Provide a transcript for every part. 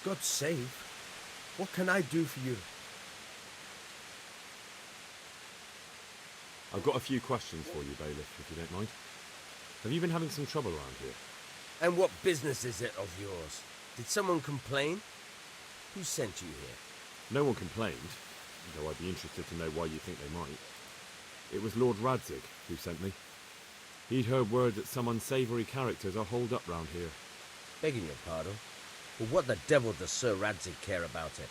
God save. What can I do for you? I've got a few questions for you, Bailiff, if you don't mind. Have you been having some trouble around here? And what business is it of yours? Did someone complain? Who sent you here? No one complained, though I'd be interested to know why you think they might. It was Lord Radzig who sent me. He'd heard word that some unsavoury characters are holed up round here. Begging your pardon, but what the devil does Sir Radzig care about it?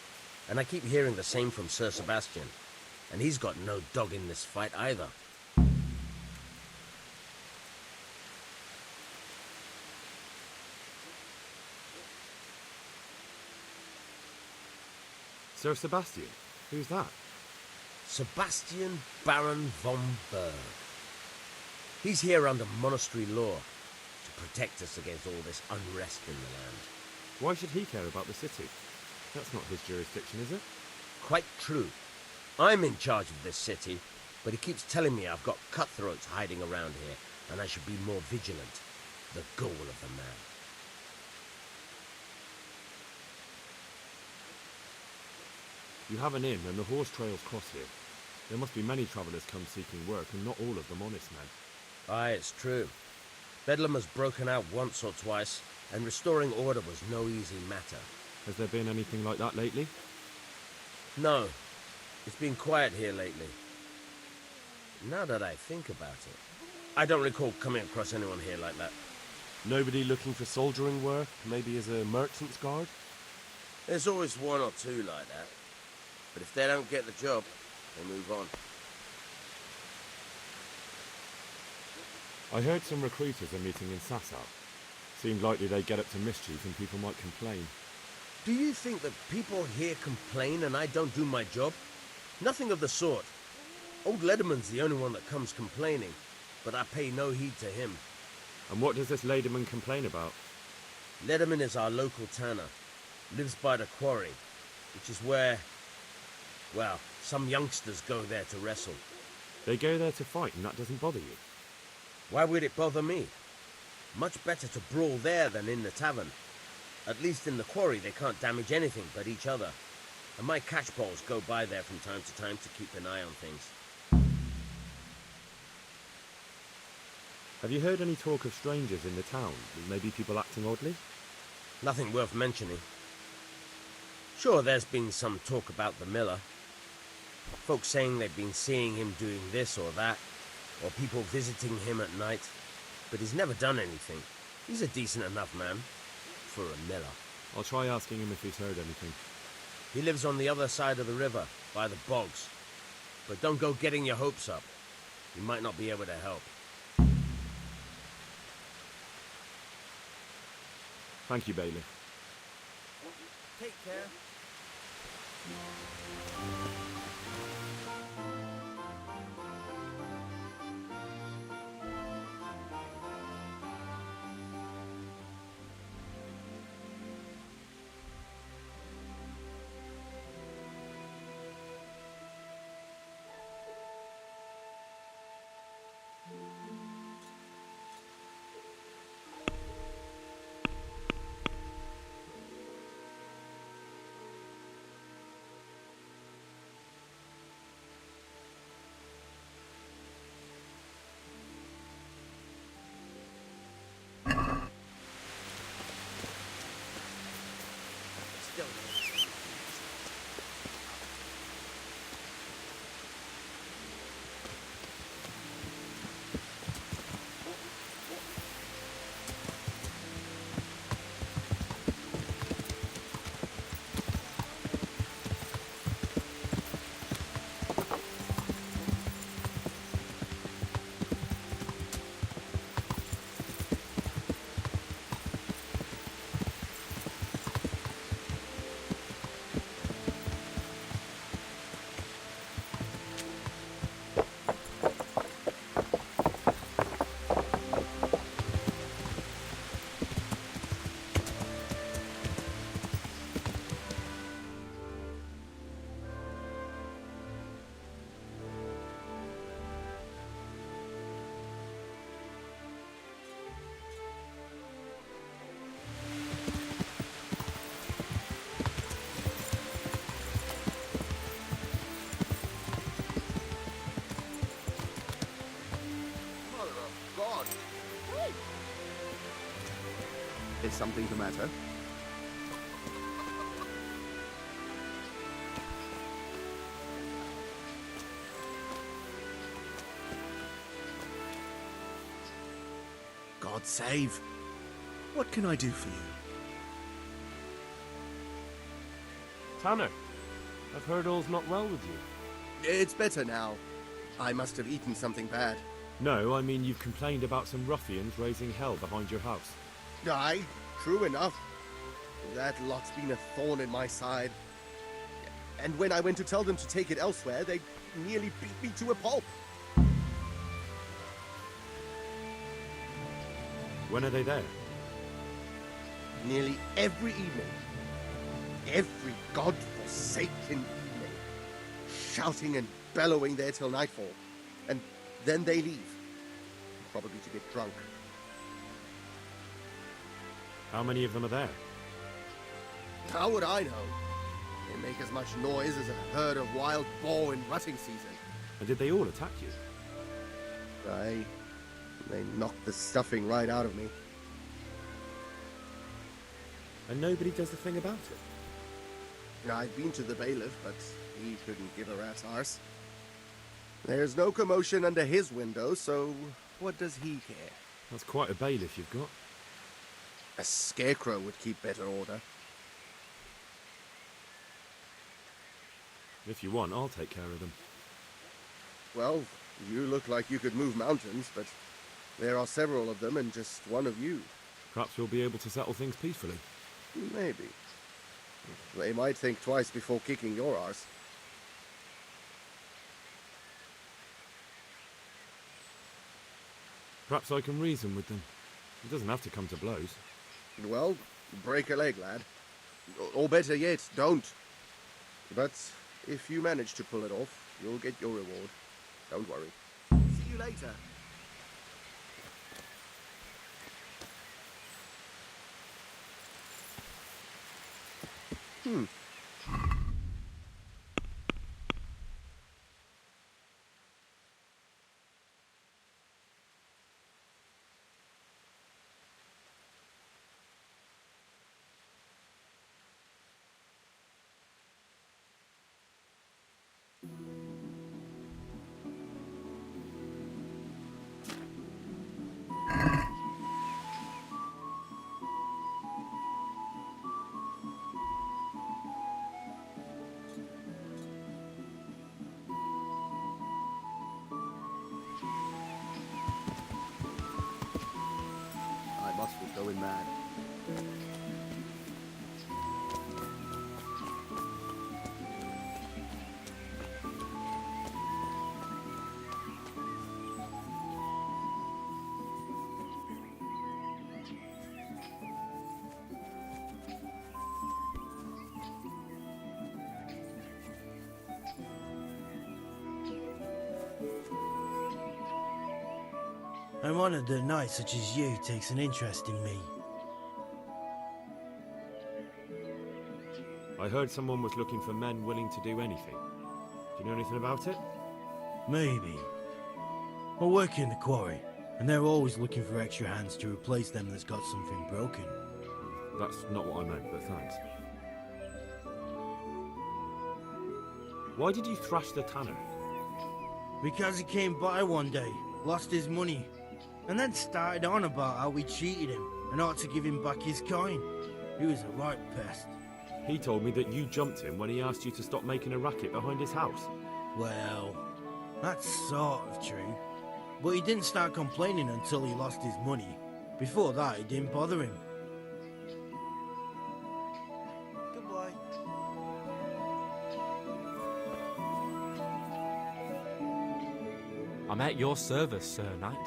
And I keep hearing the same from Sir Sebastian. And he's got no dog in this fight either. Sir Sebastian? Who's that? Sebastian Baron von Berg. He's here under monastery law to protect us against all this unrest in the land. Why should he care about the city? That's not his jurisdiction, is it? Quite true. I'm in charge of this city, but he keeps telling me I've got cutthroats hiding around here, and I should be more vigilant. The goal of the man. You have an inn, and the horse trails cross here. There must be many travellers come seeking work, and not all of them honest men. Aye, it's true. Bedlam has broken out once or twice, and restoring order was no easy matter. Has there been anything like that lately? No. It's been quiet here lately. Now that I think about it, I don't recall coming across anyone here like that. Nobody looking for soldiering work, maybe as a merchant's guard? There's always one or two like that. But if they don't get the job, they move on. I heard some recruiters are meeting in Sazavе. Seemed likely they get up to mischief and people might complain. Do you think that people here complain and I don't do my job? Nothing of the sort. Old Lederman's the only one that comes complaining, but I pay no heed to him. And what does this Lederman complain about? Lederman is our local tanner. Lives by the quarry, which is where, well, some youngsters go there to wrestle. They go there to fight and that doesn't bother you? Why would it bother me? Much better to brawl there than in the tavern. At least in the quarry they can't damage anything but each other. And my catchpoles go by there from time to time to keep an eye on things. Have you heard any talk of strangers in the town? Maybe people acting oddly? Nothing worth mentioning. Sure, there's been some talk about the miller. Folks saying they've been seeing him doing this or that, or people visiting him at night. But he's never done anything. He's a decent enough man. For a miller. I'll try asking him if he's heard anything. He lives on the other side of the river, by the bogs. But don't go getting your hopes up. He might not be able to help. Thank you, Bailiff. Take care. something the matter. God save. What can I do for you? Tanner, I've heard all's not well with you. It's better now. I must have eaten something bad. No, I mean you've complained about some ruffians raising hell behind your house. Aye, true enough. That lot's been a thorn in my side. And when I went to tell them to take it elsewhere, they nearly beat me to a pulp. When are they there? Nearly every evening. Every godforsaken evening. Shouting and bellowing there till nightfall. And then they leave. Probably to get drunk. How many of them are there? How would I know? They make as much noise as a herd of wild boar in rutting season. And did they all attack you? Aye. They knocked the stuffing right out of me. And nobody does a thing about it? I'd been to the bailiff, but he couldn't give a rat's arse. There's no commotion under his window, so what does he care? That's quite a bailiff you've got. A scarecrow would keep better order. If you want, I'll take care of them. Well, you look like you could move mountains, but there are several of them and just one of you. Perhaps we'll be able to settle things peacefully. Maybe. They might think twice before kicking your arse. Perhaps I can reason with them. It doesn't have to come to blows. Well, break a leg, lad. Or better yet, don't. But if you manage to pull it off, you'll get your reward. Don't worry. See you later. I must be going mad. I'm honoured that a knight such as you takes an interest in me. I heard someone was looking for men willing to do anything. Do you know anything about it? Maybe. I work in the quarry, and they're always looking for extra hands to replace them that's got something broken. That's not what I meant, but thanks. Why did you thrash the tanner? Because he came by one day, lost his money, and then started on about how we cheated him and ought to give him back his coin. He was a right pest. He told me that you jumped him when he asked you to stop making a racket behind his house. Well, that's sort of true. But he didn't start complaining until he lost his money. Before that, it didn't bother him. Goodbye. I'm at your service, Sir Knight.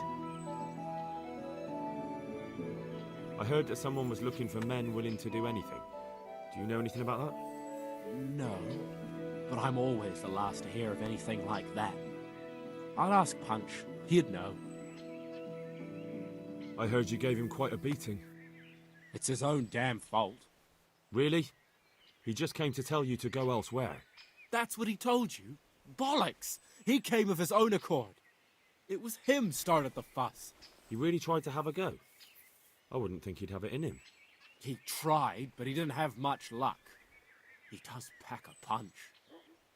I heard that someone was looking for men willing to do anything. Do you know anything about that? No, but I'm always the last to hear of anything like that. I'd ask Punch. He'd know. I heard you gave him quite a beating. It's his own damn fault. Really? He just came to tell you to go elsewhere. That's what he told you? Bollocks! He came of his own accord. It was him started the fuss. He really tried to have a go. I wouldn't think he'd have it in him. He tried, but he didn't have much luck. He does pack a punch.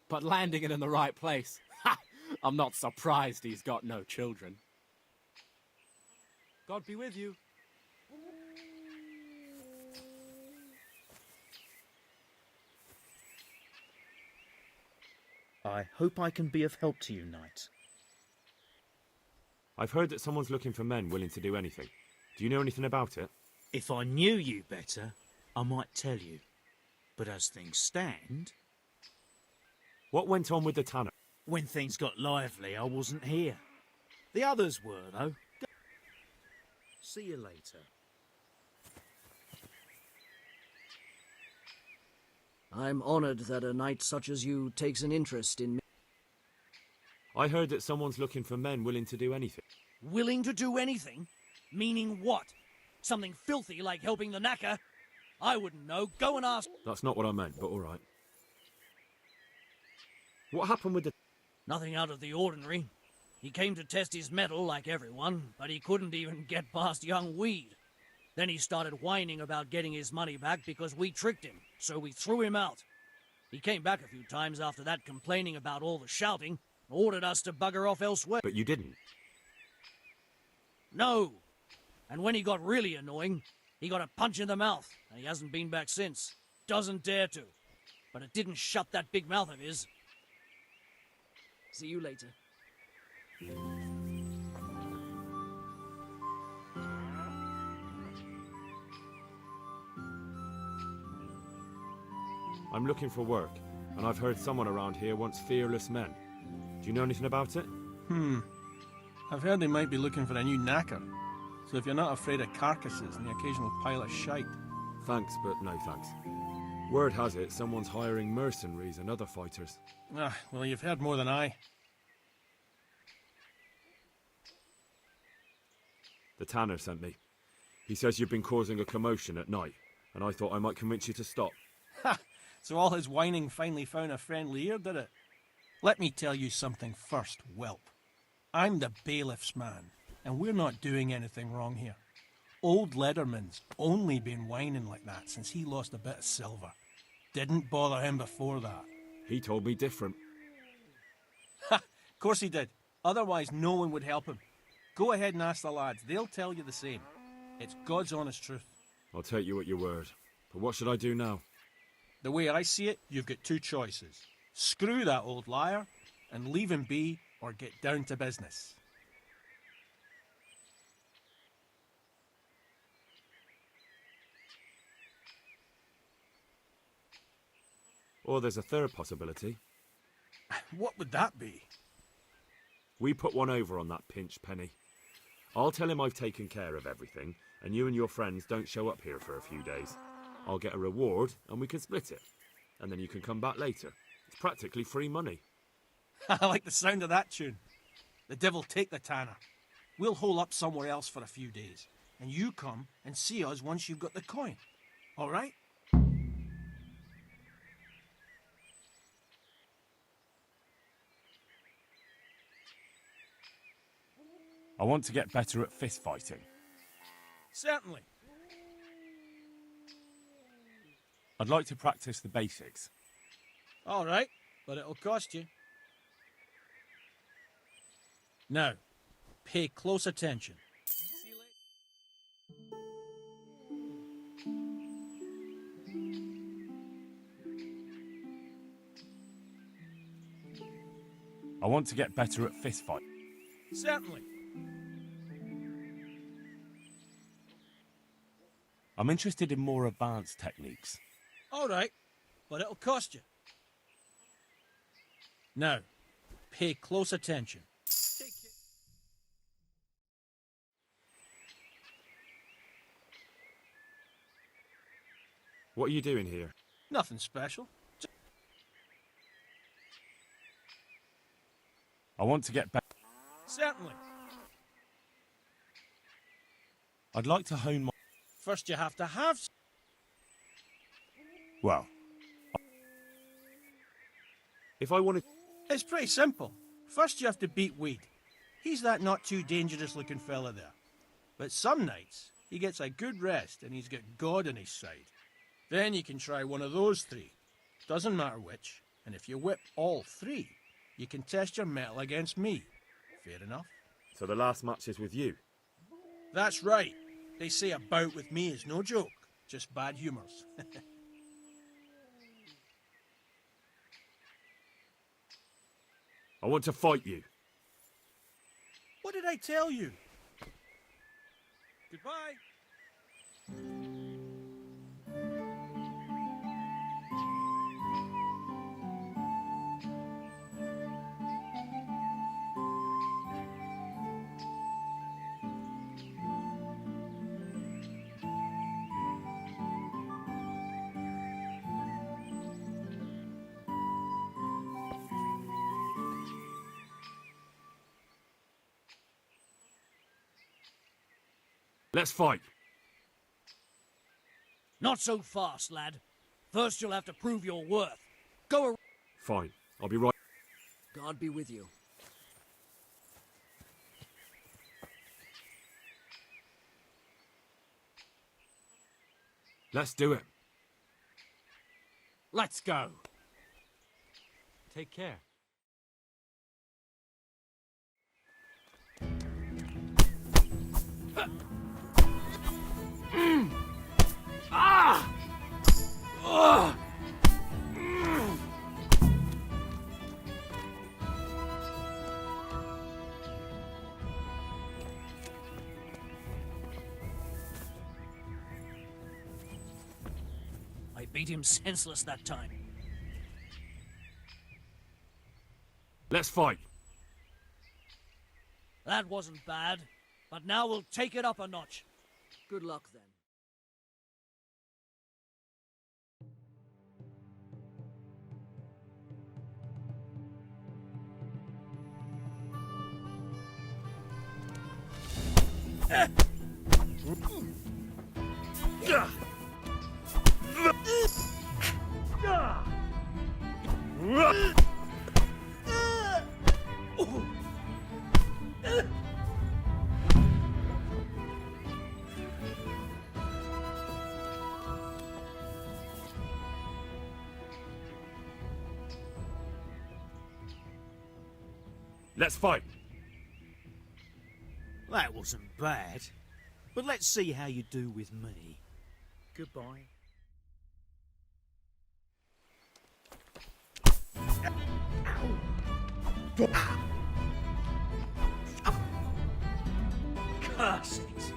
But landing it in the right place, ha! I'm not surprised he's got no children. God be with you. I hope I can be of help to you, Knight. I've heard that someone's looking for men willing to do anything. Do you know anything about it? If I knew you better, I might tell you. But as things stand, What went on with the tanner? when things got lively, I wasn't here. The others were, though. See you later. I'm honored that a knight such as you takes an interest in me. I heard that someone's looking for men willing to do anything. Willing to do anything? Meaning what? Something filthy like helping the knacker? I wouldn't know. Go and ask. That's not what I meant, but all right. What happened with the... Nothing out of the ordinary. He came to test his mettle like everyone, but he couldn't even get past young Weed. Then he started whining about getting his money back because we tricked him, so we threw him out. He came back a few times after that complaining about all the shouting, ordered us to bugger off elsewhere. But you didn't. No. And when he got really annoying, he got a punch in the mouth, and he hasn't been back since. Doesn't dare to. But it didn't shut that big mouth of his. See you later. I'm looking for work, and I've heard someone around here wants fearless men. Do you know anything about it? I've heard they might be looking for a new knacker. So if you're not afraid of carcasses and the occasional pile of shite. Thanks, but no thanks. Word has it someone's hiring mercenaries and other fighters. Ah, well, you've heard more than I. The tanner sent me. He says you've been causing a commotion at night, and I thought I might convince you to stop. Ha! So all his whining finally found a friendly ear, did it? Let me tell you something first, whelp. I'm the bailiff's man, and we're not doing anything wrong here. Old Lederman's only been whining like that since he lost a bit of silver. Didn't bother him before that. He told me different. Ha! Of course he did. Otherwise no one would help him. Go ahead and ask the lads. They'll tell you the same. It's God's honest truth. I'll take you at your word. But what should I do now? The way I see it, you've got two choices. Screw that old liar and leave him be, or get down to business. Or there's a third possibility. What would that be? We put one over on that pinch penny. I'll tell him I've taken care of everything, and you and your friends don't show up here for a few days. I'll get a reward, and we can split it. And then you can come back later. It's practically free money. I like the sound of that tune. The devil take the tanner. We'll hole up somewhere else for a few days, and you come and see us once you've got the coin. All right? I want to get better at fist fighting. Certainly. I'd like to practice the basics. All right, but it'll cost you. Now, pay close attention. I want to get better at fist fighting. Certainly. I'm interested in more advanced techniques. All right, but it'll cost you. Now, pay close attention. What are you doing here? Nothing special. I want to get better. Certainly. I'd like to hone my... First you have to have... Well, If I wanted... It's pretty simple. First you have to beat Weed. He's that not too dangerous looking fella there. But some nights, he gets a good rest and he's got God on his side. Then you can try one of those three. Doesn't matter which. And if you whip all three, you can test your mettle against me. Fair enough? So the last match is with you? That's right. They say a bout with me is no joke. Just bad humours. I want to fight you. What did I tell you? Goodbye. Let's fight. Not so fast, lad. First you'll have to prove your worth. Go around. Fine. I'll be right. God be with you. Let's do it. Let's go. Take care. I beat him senseless that time. Let's fight. That wasn't bad, but now we'll take it up a notch. Good luck then. Let's fight. That wasn't bad. But let's see how you do with me. Goodbye. Curse it.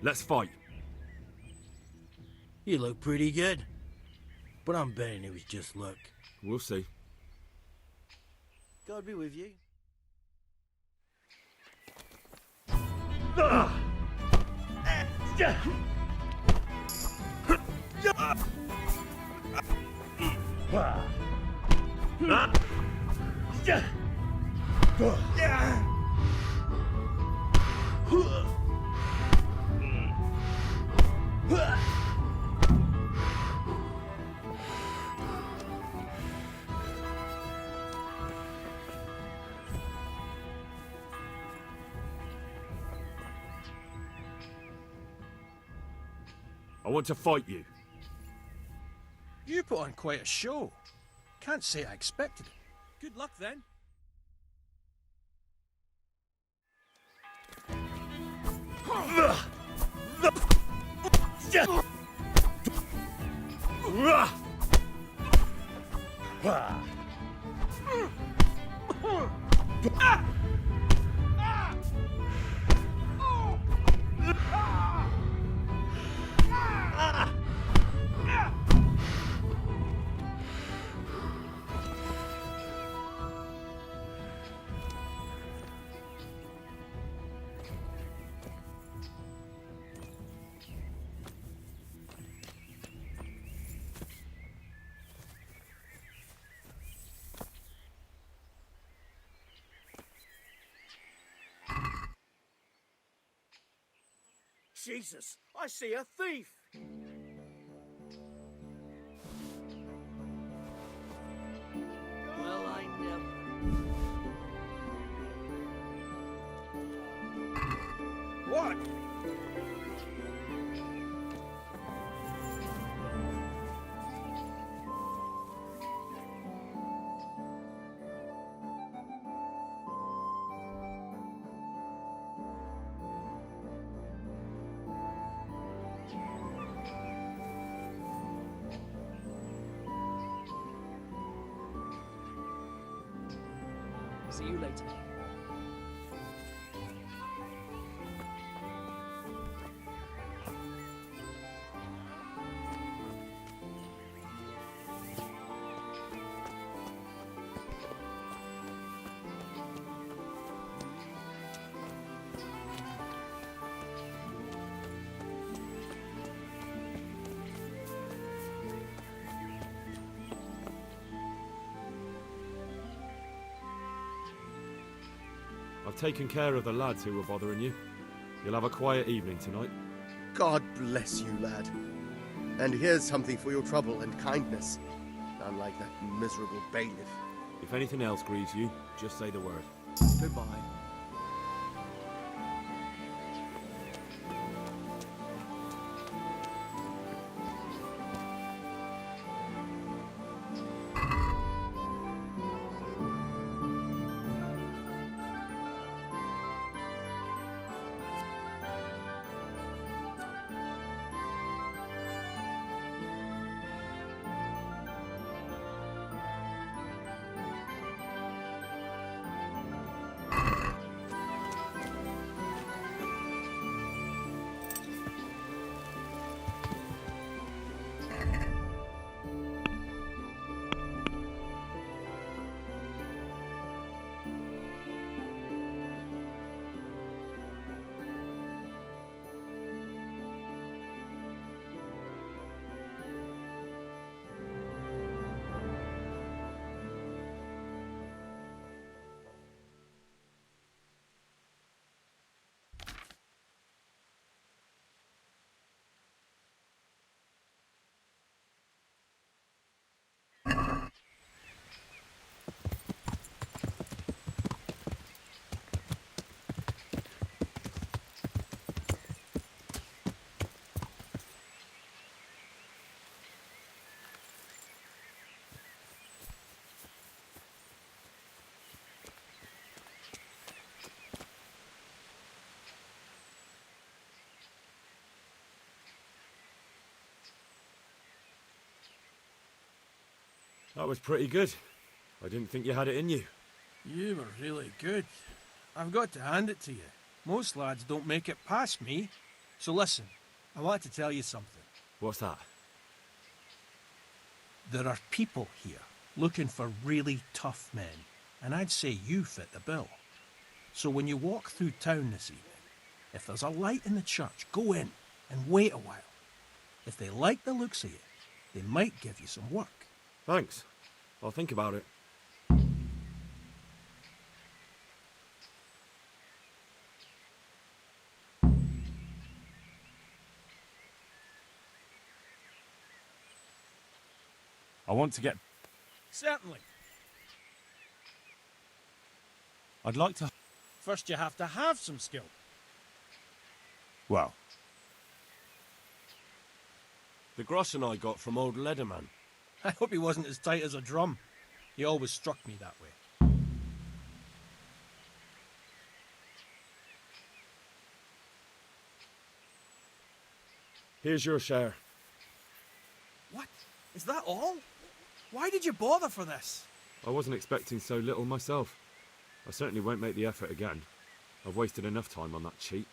Let's fight. You look pretty good. But I'm betting it was just luck. We'll see. God be with you. I want to fight you. You put on quite a show. Can't say I expected it. Good luck then. Jesus, I see a thief! Well, I never. What? See you later. I've taken care of the lads who were bothering you. You'll have a quiet evening tonight. God bless you, lad. And here's something for your trouble and kindness. Unlike that miserable bailiff. If anything else grieves you, just say the word. Goodbye. That was pretty good. I didn't think you had it in you. You were really good. I've got to hand it to you. Most lads don't make it past me. So listen, I want to tell you something. What's that? There are people here looking for really tough men, and I'd say you fit the bill. So when you walk through town this evening, if there's a light in the church, go in and wait a while. If they like the looks of you, they might give you some work. Thanks. I'll think about it. I want to get... Certainly. I'd like to... First you have to have some skill. Well... The groschen I got from old Leatherman. I hope he wasn't as tight as a drum. He always struck me that way. Here's your share. What? Is that all? Why did you bother for this? I wasn't expecting so little myself. I certainly won't make the effort again. I've wasted enough time on that cheat.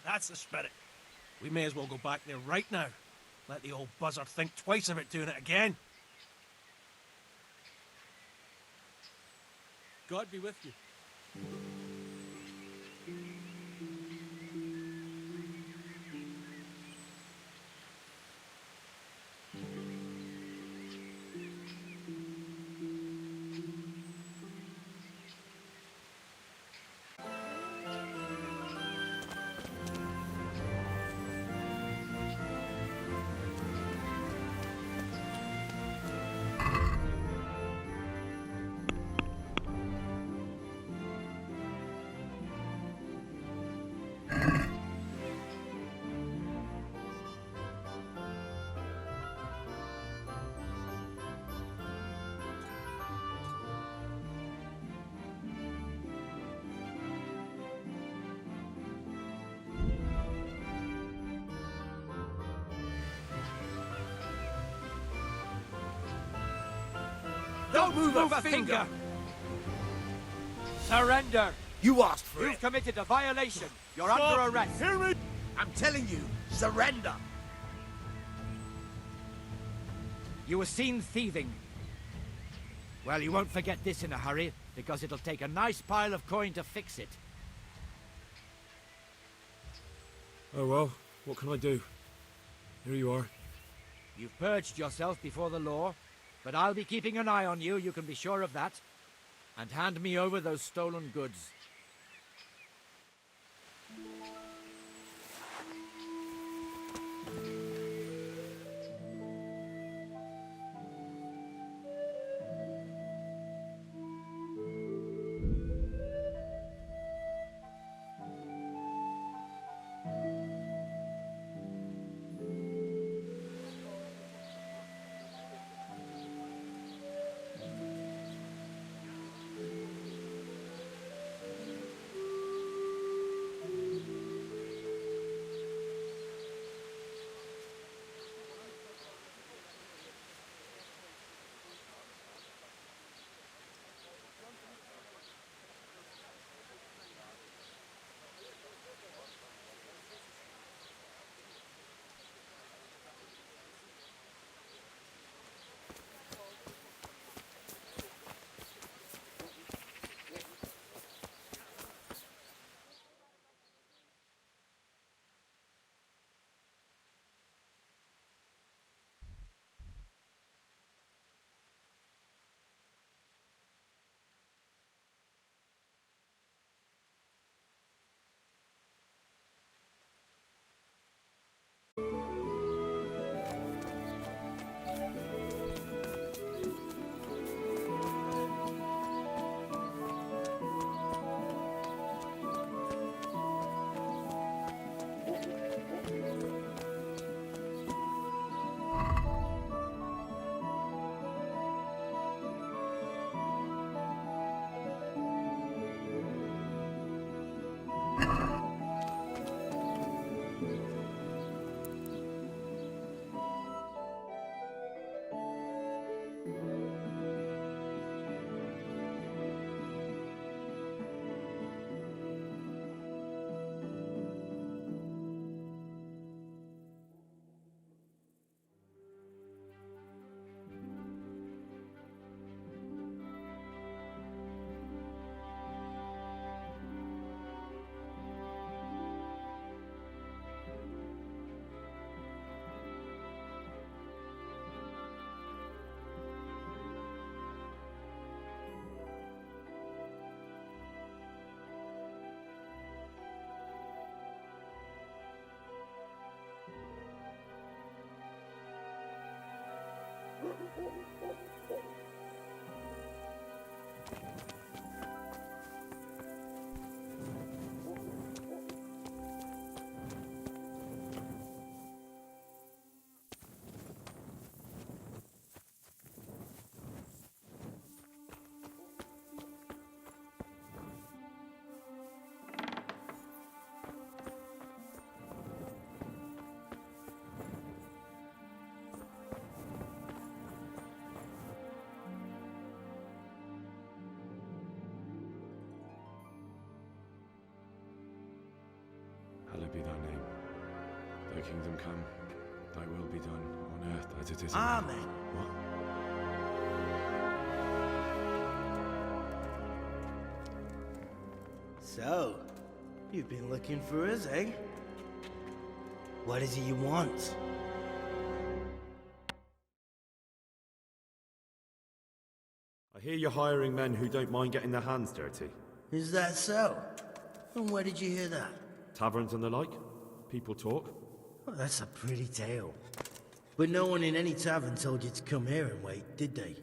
That's the spirit. We may as well go back there right now. Let the old buzzard think twice about doing it again. God be with you. Don't move a finger! Surrender! You asked for You've it. committed a violation. You're under arrest. Hear me? I'm telling you, surrender. You were seen thieving. Well, you won't forget this in a hurry, because it'll take a nice pile of coin to fix it. Oh well, what can I do? Here you are. You've purged yourself before the law, but I'll be keeping an eye on you, you can be sure of that. And hand me over those stolen goods. Hallowed be thy name. Thy kingdom come. Thy will be done on earth as it is in Amen. heaven. What? So, you've been looking for us, eh? What is it you want? I hear you're hiring men who don't mind getting their hands dirty. Is that so? And where did you hear that? Taverns and the like. People talk. Well, that's a pretty tale. But no one in any tavern told you to come here and wait, did they?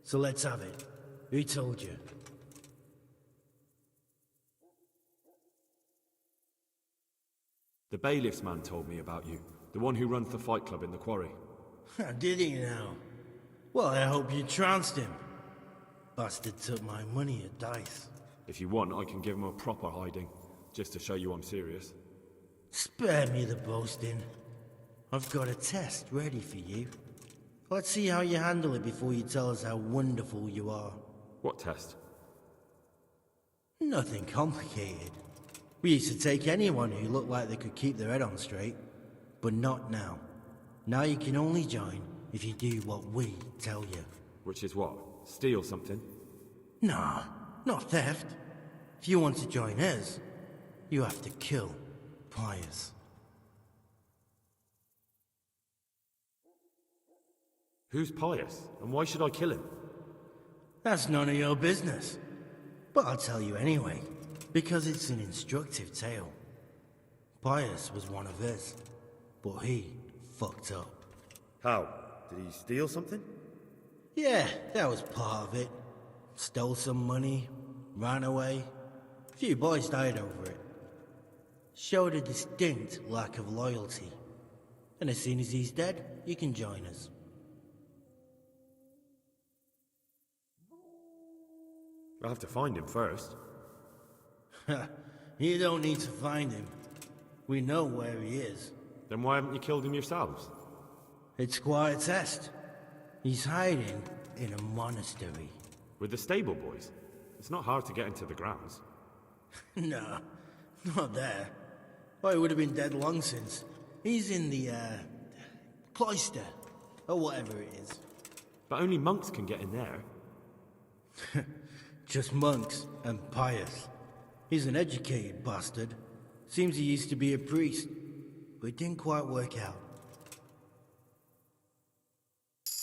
So let's have it. Who told you? The bailiff's man told me about you. The one who runs the fight club in the quarry. Did he now? Well, I hope you trounced him. Bastard took my money at dice. If you want, I can give him a proper hiding, just to show you I'm serious. Spare me the boasting. I've got a test ready for you. Let's see how you handle it before you tell us how wonderful you are. What test? Nothing complicated. We used to take anyone who looked like they could keep their head on straight, but not now. Now you can only join if you do what we tell you. Which is what? Steal something? No, not theft. If you want to join us, you have to kill Pius. Who's Pius, and why should I kill him? That's none of your business. But I'll tell you anyway, because it's an instructive tale. Pius was one of us, but he fucked up. How? Did he steal something? Yeah, that was part of it. Stole some money, ran away. A few boys died over it. Showed a distinct lack of loyalty. And as soon as he's dead, you can join us. I'll have to find him first. You don't need to find him. We know where he is. Then why haven't you killed him yourselves? It's quite a test. He's hiding in a monastery. With the stable boys? It's not hard to get into the grounds. No, not there. Well, he would have been dead long since. He's in the, cloister, or whatever it is. But only monks can get in there. Just monks and Pius. He's an educated bastard. Seems he used to be a priest, but it didn't quite work out.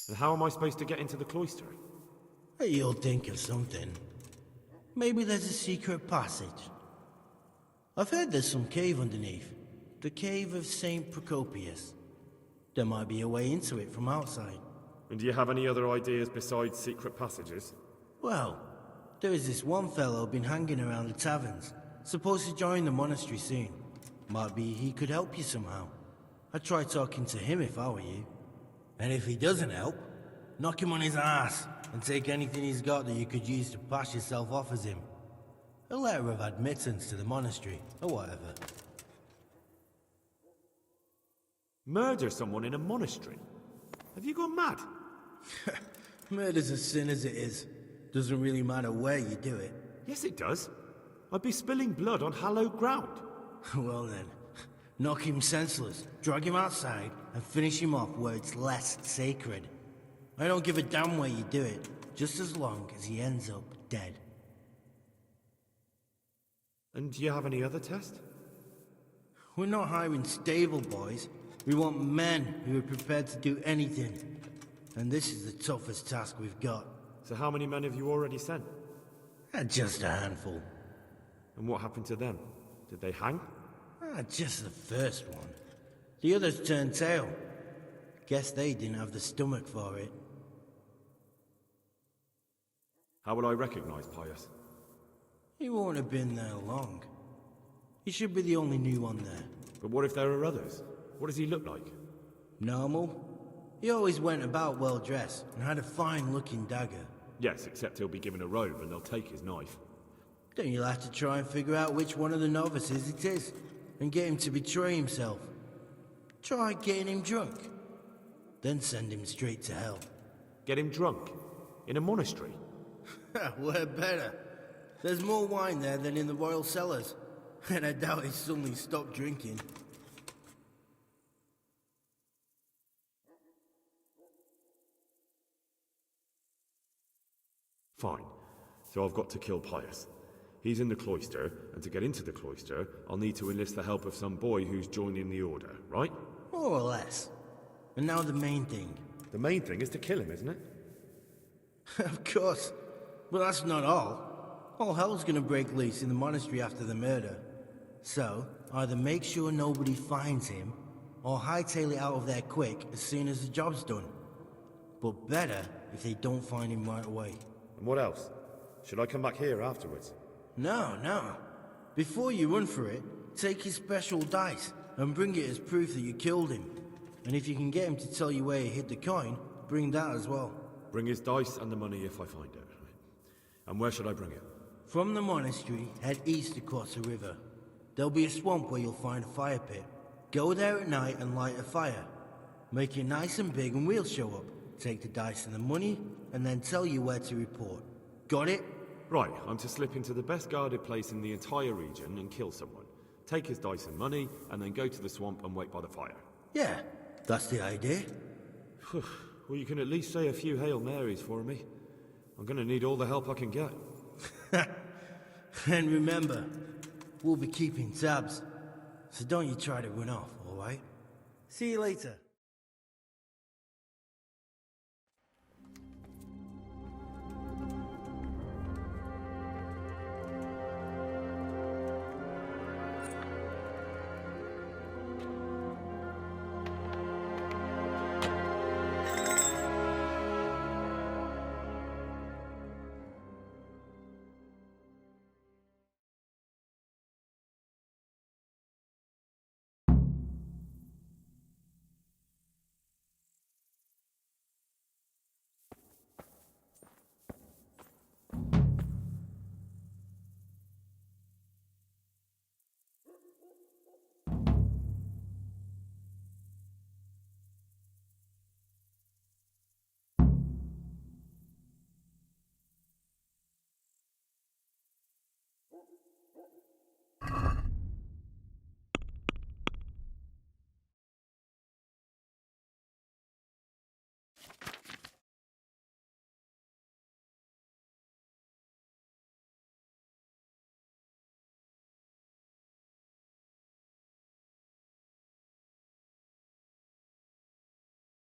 And how am I supposed to get into the cloister? You'll think of something. Maybe there's a secret passage. I've heard there's some cave underneath. The cave of St. Procopius. There might be a way into it from outside. And do you have any other ideas besides secret passages? Well, there is this one fellow been hanging around the taverns. Supposed to join the monastery soon. Might be he could help you somehow. I'd try talking to him if I were you. And if he doesn't help, knock him on his ass and take anything he's got that you could use to pass yourself off as him. A letter of admittance to the monastery, or whatever. Murder someone in a monastery? Have you gone mad? Murder's a sin as it is. Doesn't really matter where you do it. Yes, it does. I'd be spilling blood on hallowed ground. Well then, knock him senseless, drag him outside, and finish him off where it's less sacred. I don't give a damn where you do it, just as long as he ends up dead. And do you have any other test? We're not hiring stable boys. We want men who are prepared to do anything. And this is the toughest task we've got. So how many men have you already sent? Just a handful. And what happened to them? Did they hang? Just the first one. The others turned tail. Guess they didn't have the stomach for it. How would I recognize Pius? He won't have been there long. He should be the only new one there. But what if there are others? What does he look like? Normal. He always went about well dressed and had a fine-looking dagger. Yes, except he'll be given a robe and they'll take his knife. Then you'll have to try and figure out which one of the novices it is, and get him to betray himself. Try getting him drunk. Then send him straight to hell. Get him drunk? In a monastery? We're better. There's more wine there than in the royal cellars. And I doubt he suddenly stopped drinking. Fine. So I've got to kill Pius. He's in the cloister, and to get into the cloister, I'll need to enlist the help of some boy who's joining the order, right? More or less. And now the main thing. The main thing is to kill him, isn't it? Of course. But that's not all. All hell's gonna break loose in the monastery after the murder. So, either make sure nobody finds him, or hightail it out of there quick as soon as the job's done. But better if they don't find him right away. And what else? Should I come back here afterwards? No. Before you run for it, take his special dice and bring it as proof that you killed him. And if you can get him to tell you where he hid the coin, bring that as well. Bring his dice and the money if I find it. And where should I bring it? From the monastery, head east across the river. There'll be a swamp where you'll find a fire pit. Go there at night and light a fire. Make it nice and big and we'll show up. take the dice and the money, and then tell you where to report. Got it? Right, I'm to slip into the best guarded place in the entire region and kill someone. Take his dice and money, and then go to the swamp and wait by the fire. Yeah, that's the idea. Well, you can at least say a few Hail Marys for me. I'm gonna need all the help I can get. And remember, we'll be keeping tabs. So don't you try to run off, alright? See you later. You